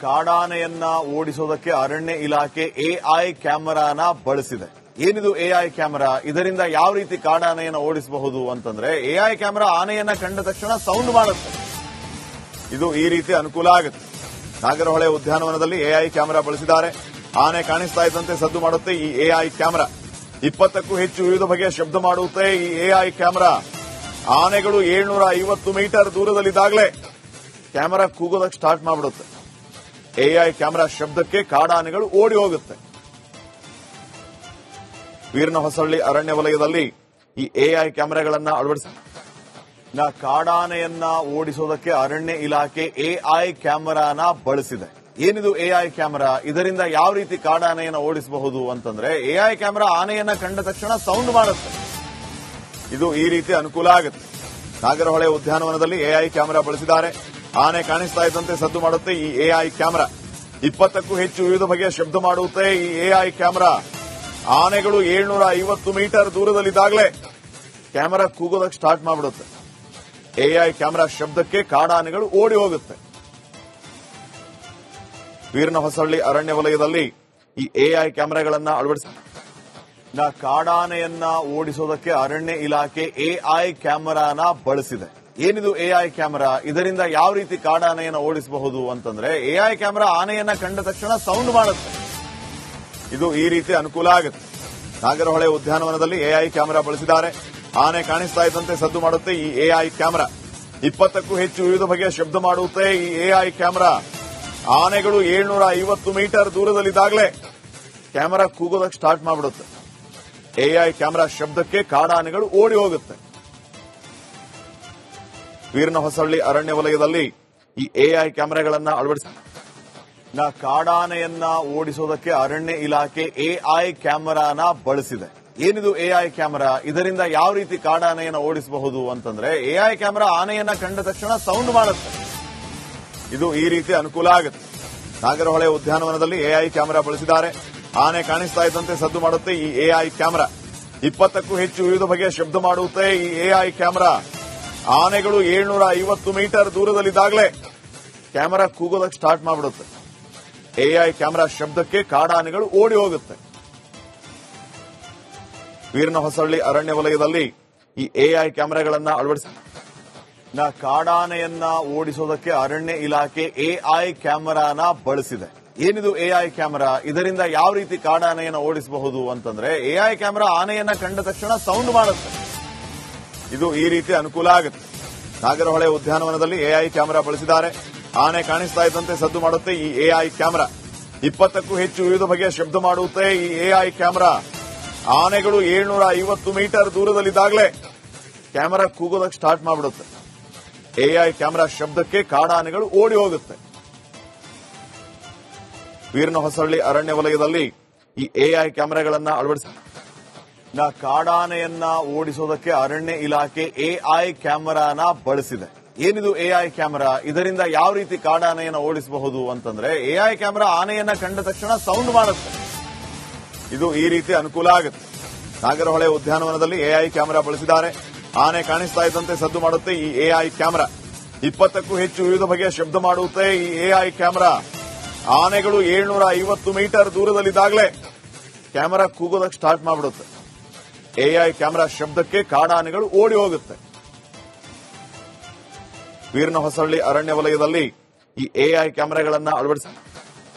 ಕಾಡಾನೆಯನ್ನ ಓಡಿಸೋದಕ್ಕೆ ಅರಣ್ಯ ಇಲಾಖೆ ಎಐ ಕ್ಯಾಮೆರಾನ ಬಳಸಿದೆ. ಏನಿದು ಎಐ ಕ್ಯಾಮೆರಾ? ಇದರಿಂದ ಯಾವ ರೀತಿ ಕಾಡಾನೆಯನ್ನ ಓಡಿಸಬಹುದು ಅಂತಂದ್ರೆ, ಎಐ ಕ್ಯಾಮೆರಾ ಆನೆಯನ್ನ ಕಂಡ ತಕ್ಷಣ ಸೌಂಡ್ ಮಾಡುತ್ತೆ. ಇದು ಈ ರೀತಿ ಅನುಕೂಲ ಆಗುತ್ತೆ. ನಾಗರಹೊಳೆ ಉದ್ಯಾನವನದಲ್ಲಿ ಎಐ ಕ್ಯಾಮೆರಾ ಬಳಸಿದ್ದಾರೆ. ಆನೆ ಕಾಣಿಸ್ತಾ ಇದ್ದಂತೆ ಸದ್ದು ಮಾಡುತ್ತೆ ಈ ಎಐ ಕ್ಯಾಮೆರಾ. 20ಕ್ಕೂ ಹೆಚ್ಚು ವಿವಿಧ ಬಗೆಯ ಶಬ್ದ ಮಾಡುತ್ತೆ ಈ ಎಐ ಕ್ಯಾಮೆರಾ. ಆನೆಗಳು 750 ಮೀಟರ್ ದೂರದಲ್ಲಿದ್ದಾಗಲೇ ಕ್ಯಾಮೆರಾ ಕೂಗೋದಕ್ಕೆ ಸ್ಟಾರ್ಟ್ ಮಾಡಿಬಿಡುತ್ತೆ. ಎಐ ಕ್ಯಾಮೆರಾ ಶಬ್ದಕ್ಕೆ ಕಾಡಾನೆಗಳು ಓಡಿ ಹೋಗುತ್ತೆ. ವೀರನಹೊಸಳ್ಳಿ ಅರಣ್ಯ ವಲಯದಲ್ಲಿ ಈ ಎಐ ಕ್ಯಾಮೆರಾಗಳನ್ನ ಅಳವಡಿಸಿ ಕಾಡಾನೆಯನ್ನ ಓಡಿಸೋದಕ್ಕೆ ಅರಣ್ಯ ಇಲಾಖೆ ಎಐ ಕ್ಯಾಮೆರಾನ ಬಳಸಿದೆ. ಏನಿದು ಎಐ ಕ್ಯಾಮೆರಾ? ಇದರಿಂದ ಯಾವ ರೀತಿ ಕಾಡಾನೆಯನ್ನ ಓಡಿಸಬಹುದು ಅಂತಂದ್ರೆ, ಎಐ ಕ್ಯಾಮೆರಾ ಆನೆಯನ್ನ ಕಂಡ ತಕ್ಷಣ ಸೌಂಡ್ ಮಾಡುತ್ತೆ. ಇದು ಈ ರೀತಿ ಅನುಕೂಲ ಆಗುತ್ತೆ. ನಾಗರಹೊಳೆ ಉದ್ಯಾನವನದಲ್ಲಿ ಎಐ ಕ್ಯಾಮೆರಾ ಬಳಸಿದ್ದಾರೆ. ಆನೆ ಕಾಣಿಸ್ತಾ ಇದ್ದಂತೆ ಸದ್ದು ಮಾಡುತ್ತೆ ಈ ಎಐ ಕ್ಯಾಮೆರಾ. 20ಕ್ಕೂ ಹೆಚ್ಚು ವಿವಿಧ ಬಗೆಯ ಶಬ್ದ ಮಾಡುತ್ತೆ ಈ ಎಐ ಕ್ಯಾಮೆರಾ. ಆನೆಗಳು 750 ಮೀಟರ್ ದೂರದಲ್ಲಿದ್ದಾಗಲೇ ಕ್ಯಾಮೆರಾ ಕೂಗೋದಕ್ಕೆ ಸ್ಟಾರ್ಟ್ ಮಾಡಿಬಿಡುತ್ತೆ. ಎಐ ಕ್ಯಾಮೆರಾ ಶಬ್ದಕ್ಕೆ ಕಾಡಾನೆಗಳು ಓಡಿ ಹೋಗುತ್ತೆ. ವೀರನಹೊಸಳ್ಳಿ ಅರಣ್ಯ ವಲಯದಲ್ಲಿ ಈ ಎಐ ಕ್ಯಾಮೆರಾಗಳನ್ನ ಅಳವಡಿಸಿ ಕಾಡಾನೆಯನ್ನ ಓಡಿಸೋದಕ್ಕೆ ಅರಣ್ಯ ಇಲಾಖೆ ಎಐ ಕ್ಯಾಮೆರಾನ ಬಳಸಿದೆ. ಏನಿದು ಎಐ ಕ್ಯಾಮೆರಾ? ಇದರಿಂದ ಯಾವ ರೀತಿ ಕಾಡಾನೆಯನ್ನ ಓಡಿಸಬಹುದು ಅಂತಂದ್ರೆ, ಎಐ ಕ್ಯಾಮೆರಾ ಆನೆಯನ್ನ ಕಂಡ ತಕ್ಷಣ ಸೌಂಡ್ ಮಾಡುತ್ತೆ. ಇದು ಈ ರೀತಿ ಅನುಕೂಲ ಆಗುತ್ತೆ. ನಾಗರಹೊಳೆ ಉದ್ಯಾನವನದಲ್ಲಿ ಎಐ ಕ್ಯಾಮೆರಾ ಬಳಸಿದ್ದಾರೆ. ಆನೆ ಕಾಣಿಸ್ತಾ ಇದ್ದಂತೆ ಸದ್ದು ಮಾಡುತ್ತೆ ಈ ಎಐ ಕ್ಯಾಮೆರಾ. 20ಕ್ಕೂ ಹೆಚ್ಚು ವಿವಿಧ ಬಗೆಯ ಶಬ್ದ ಮಾಡುತ್ತೆ ಈ ಎಐ ಕ್ಯಾಮೆರಾ. ಆನೆಗಳು 750 ಮೀಟರ್ ದೂರದಲ್ಲಿದ್ದಾಗಲೇ ಕ್ಯಾಮೆರಾ ಕೂಗೋದಕ್ಕೆ ಸ್ಟಾರ್ಟ್ ಮಾಡಿಬಿಡುತ್ತೆ. ಎಐ ಕ್ಯಾಮೆರಾ ಶಬ್ದಕ್ಕೆ ಕಾಡಾನೆಗಳು ಓಡಿ ಹೋಗುತ್ತೆ. ವೀರನಹೊಸಳ್ಳಿ ಅರಣ್ಯ ವಲಯದಲ್ಲಿ ಈ ಎಐ ಕ್ಯಾಮೆರಾಗಳನ್ನ ಅಳವಡಿಸಿ ಕಾಡಾನೆಯನ್ನ ಓಡಿಸೋದಕ್ಕೆ ಅರಣ್ಯ ಇಲಾಖೆ ಎಐ ಕ್ಯಾಮೆರಾನ ಬಳಸಿದೆ. ಏನಿದು ಎಐ ಕ್ಯಾಮೆರಾ? ಇದರಿಂದ ಯಾವ ರೀತಿ ಕಾಡಾನೆಯನ್ನ ಓಡಿಸಬಹುದು ಅಂತಂದ್ರೆ, ಎಐ ಕ್ಯಾಮೆರಾ ಆನೆಯನ್ನ ಕಂಡ ತಕ್ಷಣ ಸೌಂಡ್ ಮಾಡುತ್ತೆ. ಇದು ಈ ರೀತಿ ಅನುಕೂಲ ಆಗುತ್ತೆ. ನಾಗರಹೊಳೆ ಉದ್ಯಾನವನದಲ್ಲಿ ಎಐ ಕ್ಯಾಮೆರಾ ಬಳಸಿದ್ದಾರೆ. ಆನೆ ಕಾಣಿಸ್ತಾ ಇದ್ದಂತೆ ಸದ್ದು ಮಾಡುತ್ತೆ ಈ ಎಐ ಕ್ಯಾಮೆರಾ. 20ಕ್ಕೂ ಹೆಚ್ಚು ವಿವಿಧ ಬಗೆಯ ಶಬ್ದ ಮಾಡುತ್ತೆ ಈ ಎಐ ಕ್ಯಾಮೆರಾ. ಆನೆಗಳು 750 ಮೀಟರ್ ದೂರದಲ್ಲಿದ್ದಾಗಲೇ ಕ್ಯಾಮೆರಾ ಕೂಗೋದಕ್ಕೆ ಸ್ಟಾರ್ಟ್ ಮಾಡಿಬಿಡುತ್ತೆ. ಎಐ ಕ್ಯಾಮೆರಾ ಶಬ್ದಕ್ಕೆ ಕಾಡಾನೆಗಳು ಓಡಿ ಹೋಗುತ್ತೆ. ವೀರನಹೊಸಳ್ಳಿ ಅರಣ್ಯ ವಲಯದಲ್ಲಿ ಈ ಎಐ ಕ್ಯಾಮೆರಾಗಳನ್ನ ಅಳವಡಿಸಿ ಕಾಡಾನೆಯನ್ನ ಓಡಿಸೋದಕ್ಕೆ ಅರಣ್ಯ ಇಲಾಖೆ ಎಐ ಕ್ಯಾಮೆರಾನ ಬಳಸಿದೆ. ಏನಿದು ಎಐ ಕ್ಯಾಮೆರಾ? ಇದರಿಂದ ಯಾವ ರೀತಿ ಕಾಡಾನೆಯನ್ನ ಓಡಿಸಬಹುದು ಅಂತಂದ್ರೆ, ಎಐ ಕ್ಯಾಮೆರಾ ಆನೆಯನ್ನ ಕಂಡ ತಕ್ಷಣ ಸೌಂಡ್ ಮಾಡುತ್ತೆ. ಇದು ಈ ರೀತಿ ಅನುಕೂಲ ಆಗುತ್ತೆ. ನಾಗರಹೊಳೆ ಉದ್ಯಾನವನದಲ್ಲಿ ಎಐ ಕ್ಯಾಮೆರಾ ಬಳಸಿದ್ದಾರೆ. ಆನೆ ಕಾಣಿಸ್ತಾ ಇದ್ದಂತೆ ಸದ್ದು ಮಾಡುತ್ತೆ ಈ ಎಐ ಕ್ಯಾಮೆರಾ. 20ಕ್ಕೂ ಹೆಚ್ಚು ವಿವಿಧ ಬಗೆಯ ಶಬ್ದ ಮಾಡುತ್ತೆ ಈ ಎಐ ಕ್ಯಾಮೆರಾ. ಆನೆಗಳು 750 ಮೀಟರ್ ದೂರದಲ್ಲಿದ್ದಾಗಲೇ ಕ್ಯಾಮೆರಾ ಕೂಗೋದಕ್ಕೆ ಸ್ಟಾರ್ಟ್ ಮಾಡಿಬಿಡುತ್ತೆ. ಎಐ ಕ್ಯಾಮೆರಾ ಶಬ್ದಕ್ಕೆ ಕಾಡಾನೆಗಳು ಓಡಿ ಹೋಗುತ್ತೆ. ವೀರನಹೊಸಳ್ಳಿ ಅರಣ್ಯ ವಲಯದಲ್ಲಿ ಈ ಎಐ ಕ್ಯಾಮೆರಾಗಳನ್ನ ಅಳವಡಿಸಿ ಕಾಡಾನೆಯನ್ನ ಓಡಿಸೋದಕ್ಕೆ ಅರಣ್ಯ ಇಲಾಖೆ ಎಐ ಕ್ಯಾಮೆರಾನ ಬಳಸಿದೆ. ಏನಿದು ಎಐ ಕ್ಯಾಮೆರಾ? ಇದರಿಂದ ಯಾವ ರೀತಿ ಕಾಡಾನೆಯನ್ನ ಓಡಿಸಬಹುದು ಅಂತಂದ್ರೆ, ಎಐ ಕ್ಯಾಮೆರಾ ಆನೆಯನ್ನ ಕಂಡ ತಕ್ಷಣ ಸೌಂಡ್ ಮಾಡುತ್ತೆ. ಇದು ಈ ರೀತಿ ಅನುಕೂಲ ಆಗುತ್ತೆ. ನಾಗರಹೊಳೆ ಉದ್ಯಾನವನದಲ್ಲಿ ಎಐ ಕ್ಯಾಮೆರಾ ಬಳಸಿದ್ದಾರೆ. ಆನೆ ಕಾಣಿಸ್ತಾ ಇದ್ದಂತೆ ಸದ್ದು ಮಾಡುತ್ತೆ ಈ ಎಐ ಕ್ಯಾಮೆರಾ. 20ಕ್ಕೂ ಹೆಚ್ಚು ವಿವಿಧ ಬಗೆಯ ಶಬ್ದ ಮಾಡುತ್ತೆ ಈ ಎಐ ಕ್ಯಾಮೆರಾ. ಆನೆಗಳು 750 ಮೀಟರ್ ದೂರದಲ್ಲಿದ್ದಾಗಲೇ ಕ್ಯಾಮೆರಾ ಕೂಗೋದಕ್ಕೆ ಸ್ಟಾರ್ಟ್ ಮಾಡಿಬಿಡುತ್ತೆ. ಎಐ ಕ್ಯಾಮೆರಾ ಶಬ್ದಕ್ಕೆ ಕಾಡಾನೆಗಳು ಓಡಿ ಹೋಗುತ್ತೆ. ವೀರನಹೊಸಳ್ಳಿ ಅರಣ್ಯ ವಲಯದಲ್ಲಿ ಈ ಎಐ ಕ್ಯಾಮೆರಾಗಳನ್ನ ಅಳವಡಿಸಿ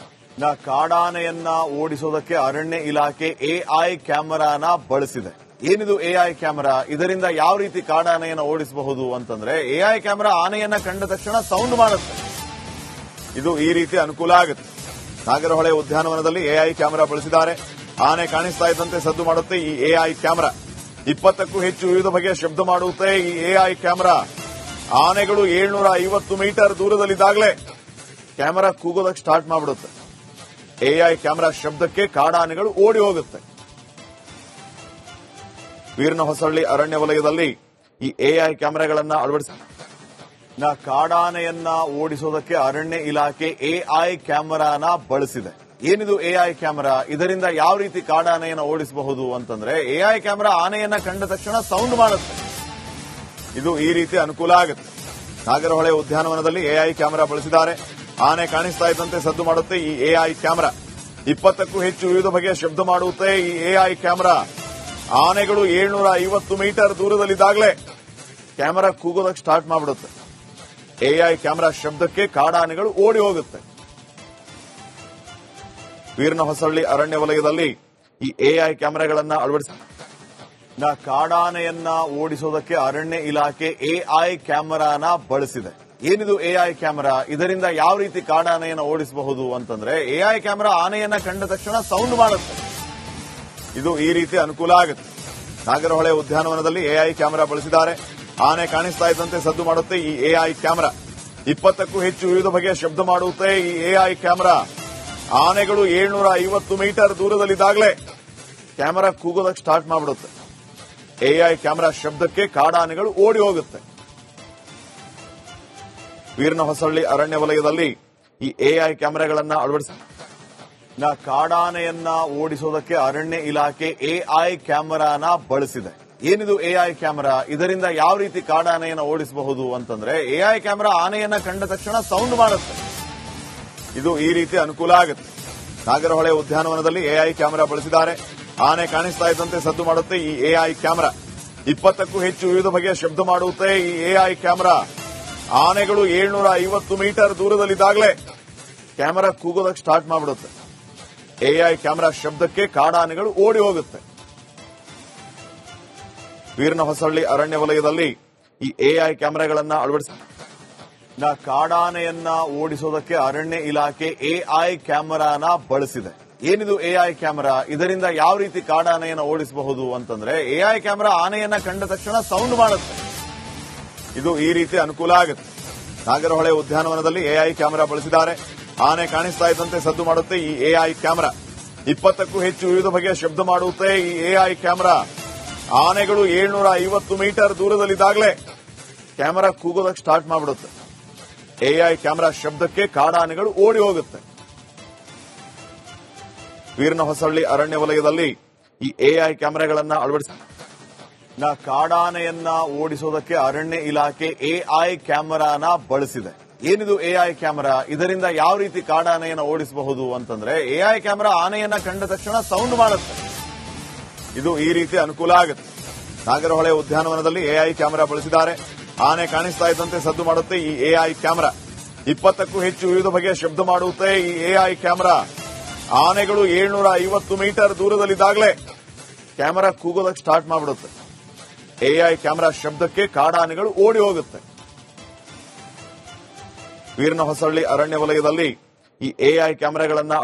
ಕಾಡಾನೆಯನ್ನ ಓಡಿಸೋದಕ್ಕೆ ಅರಣ್ಯ ಇಲಾಖೆ ಎಐ ಕ್ಯಾಮೆರಾನ ಬಳಸಿದೆ. ಏನಿದು ಎಐ ಕ್ಯಾಮೆರಾ? ಇದರಿಂದ ಯಾವ ರೀತಿ ಕಾಡಾನೆಯನ್ನ ಓಡಿಸಬಹುದು ಅಂತಂದ್ರೆ, ಎಐ ಕ್ಯಾಮೆರಾ ಆನೆಯನ್ನ ಕಂಡ ತಕ್ಷಣ ಸೌಂಡ್ ಮಾಡುತ್ತೆ. ಇದು ಈ ರೀತಿ ಅನುಕೂಲ ಆಗುತ್ತೆ. ನಾಗರಹೊಳೆ ಉದ್ಯಾನವನದಲ್ಲಿ ಎಐ ಕ್ಯಾಮೆರಾ ಬಳಸಿದ್ದಾರೆ. ಆನೆ ಕಾಣಿಸ್ತಾ ಇದ್ದಂತೆ ಸದ್ದು ಮಾಡುತ್ತೆ ಈ ಎಐ ಕ್ಯಾಮೆರಾ. 20ಕ್ಕೂ ಹೆಚ್ಚು ವಿವಿಧ ಬಗೆಯ ಶಬ್ದ ಮಾಡುತ್ತೆ ಈ ಎಐ ಕ್ಯಾಮೆರಾ. ಆನೆಗಳು 750 ಮೀಟರ್ ದೂರದಲ್ಲಿದ್ದಾಗಲೇ ಕ್ಯಾಮೆರಾ ಕೂಗೋದಕ್ಕೆ ಸ್ಟಾರ್ಟ್ ಮಾಡಿಬಿಡುತ್ತೆ. ಎಐ ಕ್ಯಾಮೆರಾ ಶಬ್ದಕ್ಕೆ ಕಾಡಾನೆಗಳು ಓಡಿ ಹೋಗುತ್ತೆ. ವೀರನಹೊಸಳ್ಳಿ ಅರಣ್ಯ ವಲಯದಲ್ಲಿ ಈ ಎಐ ಕ್ಯಾಮೆರಾಗಳನ್ನ ಅಳವಡಿಸಿ ಕಾಡಾನೆಯನ್ನ ಓಡಿಸೋದಕ್ಕೆ ಅರಣ್ಯ ಇಲಾಖೆ ಎಐ ಕ್ಯಾಮೆರಾನ ಬಳಸಿದೆ. ಏನಿದು ಎಐ ಕ್ಯಾಮೆರಾ? ಇದರಿಂದ ಯಾವ ರೀತಿ ಕಾಡಾನೆಯನ್ನ ಓಡಿಸಬಹುದು ಅಂತಂದ್ರೆ, ಎಐ ಕ್ಯಾಮೆರಾ ಆನೆಯನ್ನ ಕಂಡ ತಕ್ಷಣ ಸೌಂಡ್ ಮಾಡುತ್ತೆ. ಇದು ಈ ರೀತಿ ಅನುಕೂಲ ಆಗುತ್ತೆ. ನಾಗರಹೊಳೆ ಉದ್ಯಾನವನದಲ್ಲಿ ಎಐ ಕ್ಯಾಮೆರಾ ಬಳಸಿದ್ದಾರೆ. ಆನೆ ಕಾಣಿಸ್ತಾ ಇದ್ದಂತೆ ಸದ್ದು ಮಾಡುತ್ತೆ ಈ ಎಐ ಕ್ಯಾಮೆರಾ. 20ಕ್ಕೂ ಹೆಚ್ಚು ವಿವಿಧ ಬಗೆಯ ಶಬ್ದ ಮಾಡುತ್ತೆ ಈ ಎಐ ಕ್ಯಾಮೆರಾ. ಆನೆಗಳು 750 ಮೀಟರ್ ದೂರದಲ್ಲಿದ್ದಾಗಲೇ ಕ್ಯಾಮೆರಾ ಕೂಗೋದಕ್ಕೆ ಸ್ಟಾರ್ಟ್ ಮಾಡಿಬಿಡುತ್ತೆ. ಎಐ ಕ್ಯಾಮೆರಾ ಶಬ್ದಕ್ಕೆ ಕಾಡಾನೆಗಳು ಓಡಿ ಹೋಗುತ್ತೆ. ವೀರನಹೊಸಳ್ಳಿ ಅರಣ್ಯ ವಲಯದಲ್ಲಿ ಈ ಎಐ ಕ್ಯಾಮೆರಾಗಳನ್ನ ಕಾಡಾನೆಯನ್ನ ಓಡಿಸೋದಕ್ಕೆ ಅರಣ್ಯ ಇಲಾಖೆ ಎಐ ಕ್ಯಾಮೆರಾನ ಬಳಸಿದೆ. ಏನಿದು ಎಐ ಕ್ಯಾಮೆರಾ? ಇದರಿಂದ ಯಾವ ರೀತಿ ಕಾಡಾನೆಯನ್ನ ಓಡಿಸಬಹುದು ಅಂತಂದ್ರೆ, ಎಐ ಕ್ಯಾಮೆರಾ ಆನೆಯನ್ನ ಕಂಡ ತಕ್ಷಣ ಸೌಂಡ್ ಮಾಡುತ್ತೆ. ಇದು ಈ ರೀತಿ ಅನುಕೂಲ ಆಗುತ್ತೆ. ನಾಗರಹೊಳೆ ಉದ್ಯಾನವನದಲ್ಲಿ ಎಐ ಕ್ಯಾಮೆರಾ ಬಳಸಿದ್ದಾರೆ. ಆನೆ ಕಾಣಿಸ್ತಾ ಇದ್ದಂತೆ ಸದ್ದು ಮಾಡುತ್ತೆ ಈ ಎಐ ಕ್ಯಾಮೆರಾ. 20ಕ್ಕೂ ಹೆಚ್ಚು ವಿವಿಧ ಬಗೆಯ ಶಬ್ದ ಮಾಡುತ್ತೆ ಈ ಎಐ ಕ್ಯಾಮೆರಾ. ಆನೆಗಳು 750 ಮೀಟರ್ ದೂರದಲ್ಲಿದ್ದಾಗಲೇ ಕ್ಯಾಮೆರಾ ಕೂಗೋದಕ್ಕೆ ಸ್ಟಾರ್ಟ್ ಮಾಡಿಬಿಡುತ್ತೆ. ಎಐ ಕ್ಯಾಮೆರಾ ಶಬ್ದಕ್ಕೆ ಕಾಡಾನೆಗಳು ಓಡಿ ಹೋಗುತ್ತೆ. ವೀರನಹೊಸಳ್ಳಿ ಅರಣ್ಯ ವಲಯದಲ್ಲಿ ಈ ಎಐ ಕ್ಯಾಮೆರಾಗಳನ್ನ ಕಾಡಾನೆಯನ್ನ ಓಡಿಸೋದಕ್ಕೆ ಅರಣ್ಯ ಇಲಾಖೆ ಎಐ ಕ್ಯಾಮೆರಾನ ಬಳಸಿದೆ. ಏನಿದು ಎಐ ಕ್ಯಾಮೆರಾ? ಇದರಿಂದ ಯಾವ ರೀತಿ ಕಾಡಾನೆಯನ್ನ ಓಡಿಸಬಹುದು ಅಂತಂದ್ರೆ, ಎಐ ಕ್ಯಾಮೆರಾ ಆನೆಯನ್ನ ಕಂಡ ತಕ್ಷಣ ಸೌಂಡ್ ಮಾಡುತ್ತೆ. ಇದು ಈ ರೀತಿ ಅನುಕೂಲ ಆಗುತ್ತೆ. ನಾಗರಹೊಳೆ ಉದ್ಯಾನವನದಲ್ಲಿ ಎಐ ಕ್ಯಾಮೆರಾ ಬಳಸಿದ್ದಾರೆ. ಆನೆ ಕಾಣಿಸ್ತಾ ಇದ್ದಂತೆ ಸದ್ದು ಮಾಡುತ್ತೆ ಈ ಎಐ ಕ್ಯಾಮೆರಾ. 20ಕ್ಕೂ ಹೆಚ್ಚು ವಿವಿಧ ಬಗೆಯ ಶಬ್ದ ಮಾಡುತ್ತೆ ಈ ಎಐ ಕ್ಯಾಮೆರಾ. ಆನೆಗಳು 750 ಮೀಟರ್ ದೂರದಲ್ಲಿದ್ದಾಗಲೇ ಕ್ಯಾಮೆರಾ ಕೂಗೋದಕ್ಕೆ ಸ್ಟಾರ್ಟ್ ಮಾಡಿಬಿಡುತ್ತೆ. ಎಐ ಕ್ಯಾಮೆರಾ ಶಬ್ದಕ್ಕೆ ಕಾಡಾನೆಗಳು ಓಡಿ ಹೋಗುತ್ತೆ. ವೀರನಹೊಸಳ್ಳಿ ಅರಣ್ಯ ವಲಯದಲ್ಲಿ ಈ ಎಐ ಕ್ಯಾಮೆರಾಗಳನ್ನ ಕಾಡಾನೆಯನ್ನ ಓಡಿಸೋದಕ್ಕೆ ಅರಣ್ಯ ಇಲಾಖೆ ಎಐ ಕ್ಯಾಮೆರಾನ ಬಳಸಿದೆ. ಏನಿದು ಎಐ ಕ್ಯಾಮೆರಾ? ಇದರಿಂದ ಯಾವ ರೀತಿ ಕಾಡಾನೆಯನ್ನ ಓಡಿಸಬಹುದು ಅಂತಂದ್ರೆ, ಎಐ ಕ್ಯಾಮೆರಾ ಆನೆಯನ್ನ ಕಂಡ ತಕ್ಷಣ ಸೌಂಡ್ ಮಾಡುತ್ತೆ. ಇದು ಈ ರೀತಿ ಅನುಕೂಲ ಆಗುತ್ತೆ. ನಾಗರಹೊಳೆ ಉದ್ಯಾನವನದಲ್ಲಿ ಎಐ ಕ್ಯಾಮೆರಾ ಬಳಸಿದ್ದಾರೆ. ಆನೆ ಕಾಣಿಸ್ತಾ ಇದ್ದಂತೆ ಸದ್ದು ಮಾಡುತ್ತೆ ಈ ಎಐ ಕ್ಯಾಮೆರಾ. 20ಕ್ಕೂ ಹೆಚ್ಚು ವಿವಿಧ ಬಗೆಯ ಶಬ್ದ ಮಾಡುತ್ತೆ ಈ ಎಐ ಕ್ಯಾಮೆರಾ. ಆನೆಗಳು 750 ಮೀಟರ್ ದೂರದಲ್ಲಿದ್ದಾಗಲೇ ಕ್ಯಾಮೆರಾ ಕೂಗೋದಕ್ಕೆ ಸ್ಟಾರ್ಟ್ ಮಾಡಿಬಿಡುತ್ತೆ. ಎಐ ಕ್ಯಾಮೆರಾ ಶಬ್ದಕ್ಕೆ ಕಾಡಾನೆಗಳು ಓಡಿ ಹೋಗುತ್ತೆ. ವೀರನಹೊಸಳ್ಳಿ ಅರಣ್ಯ ವಲಯದಲ್ಲಿ ಈ ಎಐ ಕ್ಯಾಮೆರಾಗಳನ್ನ ಕಾಡಾನೆಯನ್ನ ಓಡಿಸೋದಕ್ಕೆ ಅರಣ್ಯ ಇಲಾಖೆ ಎಐ ಕ್ಯಾಮೆರಾನ ಬಳಸಿದೆ. ಏನಿದು ಎಐ ಕ್ಯಾಮೆರಾ? ಇದರಿಂದ ಯಾವ ರೀತಿ ಕಾಡಾನೆಯನ್ನ ಓಡಿಸಬಹುದು ಅಂತಂದ್ರೆ, ಎಐ ಕ್ಯಾಮೆರಾ ಆನೆಯನ್ನ ಕಂಡ ತಕ್ಷಣ ಸೌಂಡ್ ಮಾಡುತ್ತೆ. ಇದು ಈ ರೀತಿ ಅನುಕೂಲ ಆಗುತ್ತೆ. ನಾಗರಹೊಳೆ ಉದ್ಯಾನವನದಲ್ಲಿ ಎಐ ಕ್ಯಾಮೆರಾ ಬಳಸಿದ್ದಾರೆ. ಆನೆ ಕಾಣಿಸ್ತಾ ಇದ್ದಂತೆ ಸದ್ದು ಮಾಡುತ್ತೆ ಈ ಎಐ ಕ್ಯಾಮೆರಾ. 20ಕ್ಕೂ ಹೆಚ್ಚು ವಿವಿಧ ಬಗೆಯ ಶಬ್ದ ಮಾಡುತ್ತೆ ಈ ಎಐ ಕ್ಯಾಮೆರಾ. ಆನೆಗಳು 750 ಮೀಟರ್ ದೂರದಲ್ಲಿದ್ದಾಗಲೇ ಕ್ಯಾಮೆರಾ ಕೂಗೋದಕ್ಕೆ ಸ್ಟಾರ್ಟ್ ಮಾಡಿಬಿಡುತ್ತೆ. ಎಐ ಕ್ಯಾಮೆರಾ ಶಬ್ದಕ್ಕೆ ಕಾಡಾನೆಗಳು ಓಡಿ ಹೋಗುತ್ತೆ. ವೀರನಹೊಸಳ್ಳಿ ಅರಣ್ಯ ವಲಯದಲ್ಲಿ ಈ ಎಐ ಕ್ಯಾಮೆರಾಗಳನ್ನ